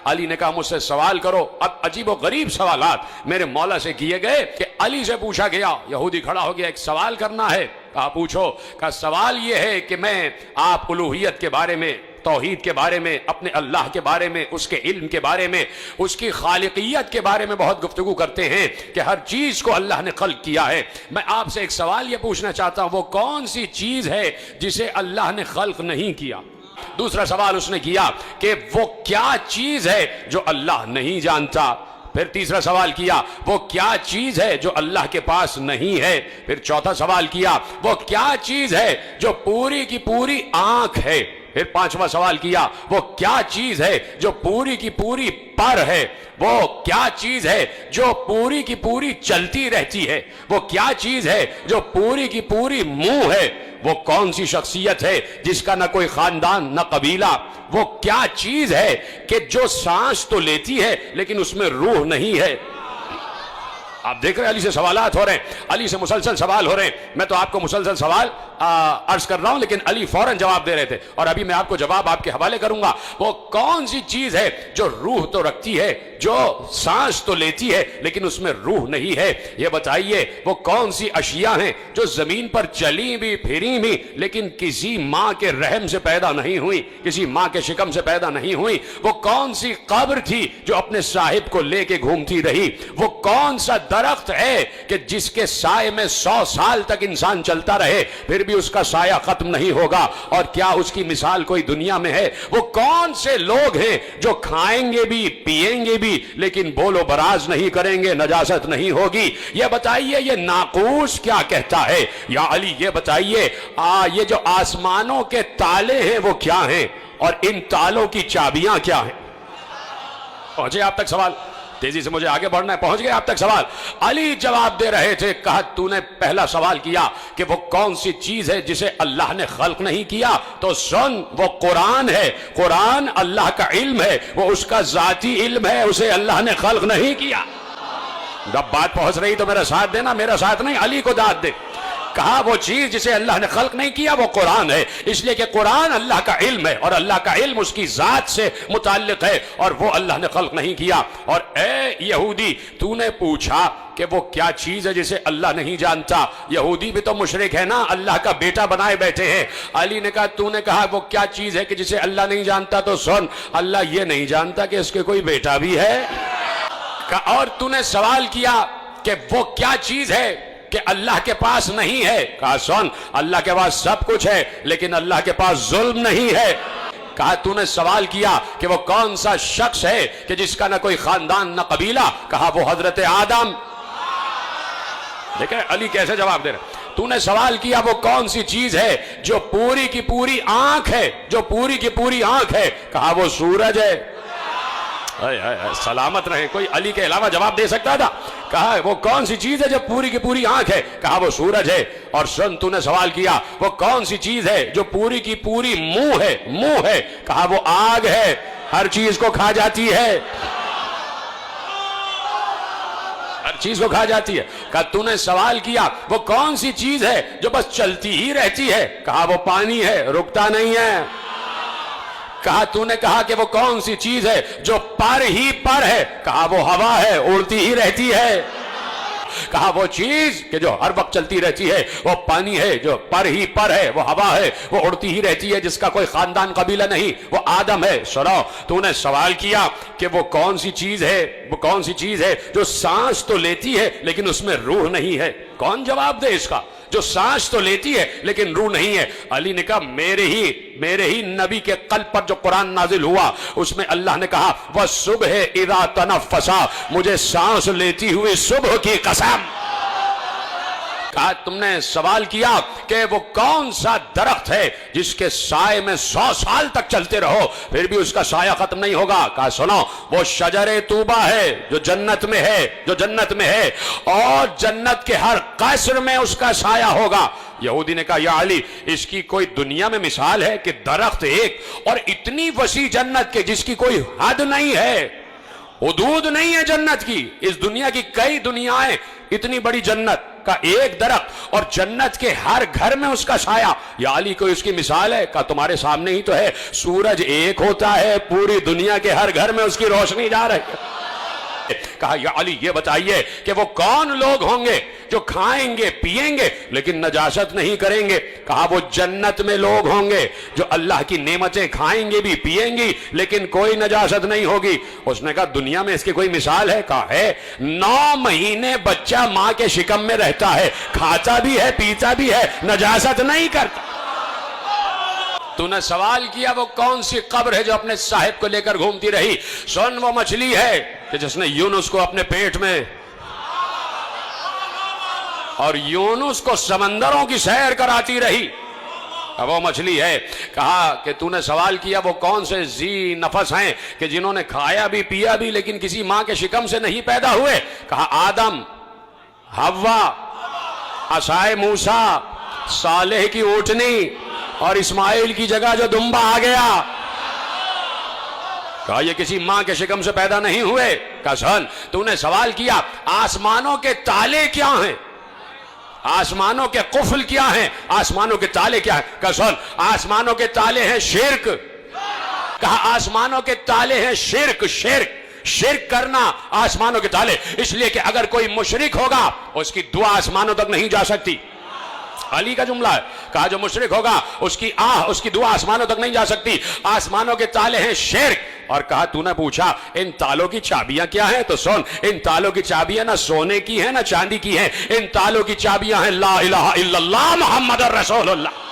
علی نے کہا مجھ سے سوال کرو۔ اب عجیب و غریب سوالات میرے مولا سے کیے گئے کہ علی سے پوچھا گیا، یہودی کھڑا ہو گیا، ایک سوال کرنا ہے۔ کہا پوچھو۔ کہا سوال یہ ہے کہ میں آپ الوہیت کے بارے میں، توحید کے بارے میں، اپنے اللہ کے بارے میں، اس کے علم کے بارے میں، اس کی خالقیت کے بارے میں بہت گفتگو کرتے ہیں کہ ہر چیز کو اللہ نے خلق کیا ہے۔ میں آپ سے ایک سوال یہ پوچھنا چاہتا ہوں، وہ کون سی چیز ہے جسے اللہ نے خلق نہیں کیا؟ دوسرا سوال اس نے کیا کہ وہ کیا چیز ہے جو اللہ نہیں جانتا؟ پھر تیسرا سوال کیا وہ کیا چیز ہے جو اللہ کے پاس نہیں ہے؟ پھر چوتھا سوال کیا وہ کیا چیز ہے جو پوری کی پوری آنکھ ہے؟ پھر پانچواں سوال کیا وہ کیا چیز ہے جو پوری کی پوری پر ہے؟ وہ کیا چیز ہے جو پوری کی پوری چلتی رہتی ہے؟ وہ کیا چیز ہے جو پوری کی پوری منہ ہے؟ وہ کون سی شخصیت ہے جس کا نہ کوئی خاندان نہ قبیلہ؟ وہ کیا چیز ہے کہ جو سانس تو لیتی ہے لیکن اس میں روح نہیں ہے؟ آپ دیکھ رہے ہیں علی سے سوالات ہو رہے ہیں، علی سے مسلسل سوال ہو رہے ہیں۔ میں تو آپ کو مسلسل سوال عرض کر رہا ہوں لیکن علی فوراً جواب دے رہے تھے، اور ابھی میں آپ کو جواب آپ کے حوالے کروں گا۔ وہ کون سی چیز ہے جو روح تو رکھتی ہے، جو سانس تو لیتی ہے لیکن اس میں روح نہیں ہے؟ یہ بتائیے وہ کون سی اشیاء ہیں جو زمین پر چلی بھی پھری بھی لیکن کسی ماں کے رحم سے پیدا نہیں ہوئی، کسی ماں کے شکم سے پیدا نہیں ہوئی؟ وہ کون سی قبر تھی جو اپنے صاحب کو لے کے گھومتی رہی؟ وہ کون سا درخت ہے کہ جس کے سائے میں 100 سال تک انسان چلتا رہے پھر بھی اس کا سایہ ختم نہیں ہوگا؟ اور کیا اس کی مثال کوئی دنیا میں ہے؟ وہ کون سے لوگ ہیں جو کھائیں گے بھی پیئیں گے بھی لیکن بول و براز نہیں کریں گے، نجاست نہیں ہوگی؟ یہ بتائیے یہ ناقوس کیا کہتا ہے؟ یا علی یہ بتائیے یہ جو آسمانوں کے تالے ہیں وہ کیا ہیں، اور ان تالوں کی چابیاں کیا ہیں؟ پہنچے آپ تک سوال؟ تیزی سے مجھے آگے بڑھنا ہے، پہنچ گئے آپ تک سوال؟ علی جواب دے رہے تھے، کہا تو نے پہلا سوال کیا کہ وہ کون سی چیز ہے جسے اللہ نے خلق نہیں کیا، تو سن وہ قرآن ہے۔ قرآن اللہ کا علم ہے، وہ اس کا ذاتی علم ہے، اسے اللہ نے خلق نہیں کیا۔ جب بات پہنچ رہی تو میرا ساتھ دینا، میرا ساتھ نہیں، علی کو داد دے۔ کہا وہ چیز جسے اللہ نے خلق نہیں کیا وہ قرآن ہے، اس لیے کہ قرآن اللہ کا علم ہے اور اللہ کا علم اس کی ذات سے متعلق ہے اور وہ اللہ نے خلق نہیں کیا۔ اور اے یہودی تو نے پوچھا کہ وہ کیا چیز ہے جسے اللہ نہیں جانتا؟ یہودی بھی تو مشرک ہے نا، اللہ کا بیٹا بنائے بیٹھے ہیں۔ علی نے کہا تو نے کہا وہ کیا چیز ہے کہ جسے اللہ نہیں جانتا، تو سن اللہ یہ نہیں جانتا کہ اس کے کوئی بیٹا بھی ہے۔ اور تو نے سوال کیا کہ وہ کیا چیز ہے کہ اللہ کے پاس نہیں ہے؟ کہا سن اللہ کے پاس سب کچھ ہے لیکن اللہ کے پاس ظلم نہیں ہے۔ کہا تو نے سوال کیا کہ وہ کون سا شخص ہے کہ جس کا نہ کوئی خاندان نہ قبیلہ؟ کہا وہ حضرت آدم۔ دیکھیں علی کیسے جواب دے رہے۔ تو نے سوال کیا وہ کون سی چیز ہے جو پوری کی پوری آنکھ ہے، جو پوری کی پوری آنکھ ہے؟ کہا وہ سورج ہے۔ سلامت رہے، کوئی علی کے علاوہ جواب دے سکتا تھا؟ کہا وہ کون سی چیز ہے جو پوری کی پوری آنکھ ہے؟ کہا وہ سورج ہے۔ اور سن تو نے سوال کیا وہ کون سی چیز ہے جو پوری کی پوری منہ ہے؟ منہ ہے۔ کہا وہ آگ ہے، ہر چیز کو کھا جاتی ہے، ہر چیز کو کھا جاتی ہے۔ کہا تو نے سوال کیا وہ کون سی چیز ہے جو بس چلتی ہی رہتی ہے؟ کہا وہ پانی ہے، رکتا نہیں ہے۔ کہا تو نے کہا کہ وہ کون سی چیز ہے جو پر ہی پر ہے؟ کہا وہ ہوا ہے، اڑتی ہی رہتی ہے۔ کہا وہ چیز کہ جو ہر وقت چلتی رہتی ہے وہ پانی ہے، جو پر ہی پر ہے وہ ہوا ہے، وہ اڑتی ہی رہتی ہے، جس کا کوئی خاندان قبیلہ نہیں، وہ آدم ہے۔ سنو تو نے سوال کیا کہ وہ کون سی چیز ہے، وہ کون سی چیز ہے جو سانس تو لیتی ہے لیکن اس میں روح نہیں ہے؟ کون جواب دے اس کا؟ جو سانس تو لیتی ہے لیکن روح نہیں ہے۔ علی نے کہا میرے ہی نبی کے قلب پر جو قرآن نازل ہوا اس میں اللہ نے کہا وَالصُّبْحِ اِذَا تَنَفَّسَ، مجھے سانس لیتی ہوئی صبح کی قسم۔ کہا تم نے سوال کیا کہ وہ کون سا درخت ہے جس کے سائے میں 100 سال تک چلتے رہو پھر بھی اس کا سایہ ختم نہیں ہوگا؟ کہا سنو وہ شجر طوبہ ہے جو جنت میں ہے، جو جنت میں ہے، اور جنت کے ہر قصر میں اس کا سایہ ہوگا۔ یہودی نے کہا یا علی اس کی کوئی دنیا میں مثال ہے کہ درخت ایک اور اتنی وسیع جنت کے جس کی کوئی حد نہیں ہے، حدود نہیں ہے جنت کی. اس دنیا کی کئی دنیایں اتنی بڑی جنت کا ایک درخت اور جنت کے ہر گھر میں اس کا سایہ. یا علی کوئی اس کی مثال ہے؟ کہا تمہارے سامنے ہی تو ہے. سورج ایک ہوتا ہے، پوری دنیا کے ہر گھر میں اس کی روشنی جا رہی ہے. کہا یا علی یہ بتائیے کہ وہ کون لوگ ہوں گے جو کھائیں گے پیئیں گے لیکن نجاست نہیں کریں گے؟ کہا وہ جنت میں لوگ ہوں گے جو اللہ کی نعمتیں کھائیں گے بھی پیئیں گی لیکن کوئی نجاست نہیں ہوگی. اس نے کہا دنیا میں اس کی کوئی مثال ہے؟ کہا ہے. 9 مہینے بچہ ماں کے شکم میں رہتا ہے، کھاتا بھی ہے پیتا بھی ہے، نجاست نہیں کرتا. تو نے سوال کیا وہ کون سی قبر ہے جو اپنے صاحب کو لے کر گھومتی رہی؟ سن وہ مچھلی ہے کہ جس نے یونس کو اپنے پیٹ میں اور یونس کو سمندروں کی سیر کراتی رہی. وہ مچھلی ہے. کہا کہ تو نے سوال کیا وہ کون سے ذی نفس ہیں کہ جنہوں نے کھایا بھی پیا بھی لیکن کسی ماں کے شکم سے نہیں پیدا ہوئے؟ کہا آدم، حوا، عصائے موسیٰ، صالح کی اونٹنی اور اسماعیل کی جگہ جو دمبا آ گیا. کہا یہ کسی ماں کے شکم سے پیدا نہیں ہوئے. کہا سن تو نے سوال کیا آسمانوں کے تالے کیا ہیں؟ آسمانوں کے قفل کیا ہیں؟ آسمانوں کے تالے کیا ہیں؟ کہا سن آسمانوں کے تالے ہیں شرک. کہا آسمانوں کے تالے ہیں شرک. شرک کرنا آسمانوں کے تالے. اس لیے کہ اگر کوئی مشرک ہوگا اس کی دعا آسمانوں تک نہیں جا سکتی. علی کا جملہ ہے. کہا جو مشرک ہوگا اس کی دعا آسمانوں تک نہیں جا سکتی. آسمانوں کے تالے ہیں شرک. اور کہا تو نے پوچھا ان تالوں کی چابیاں کیا ہیں؟ تو سن ان تالوں کی چابیاں نہ سونے کی ہیں نہ چاندی کی ہیں. ان تالوں کی چابیاں ہیں لا الہ الا اللہ محمد رسول اللہ.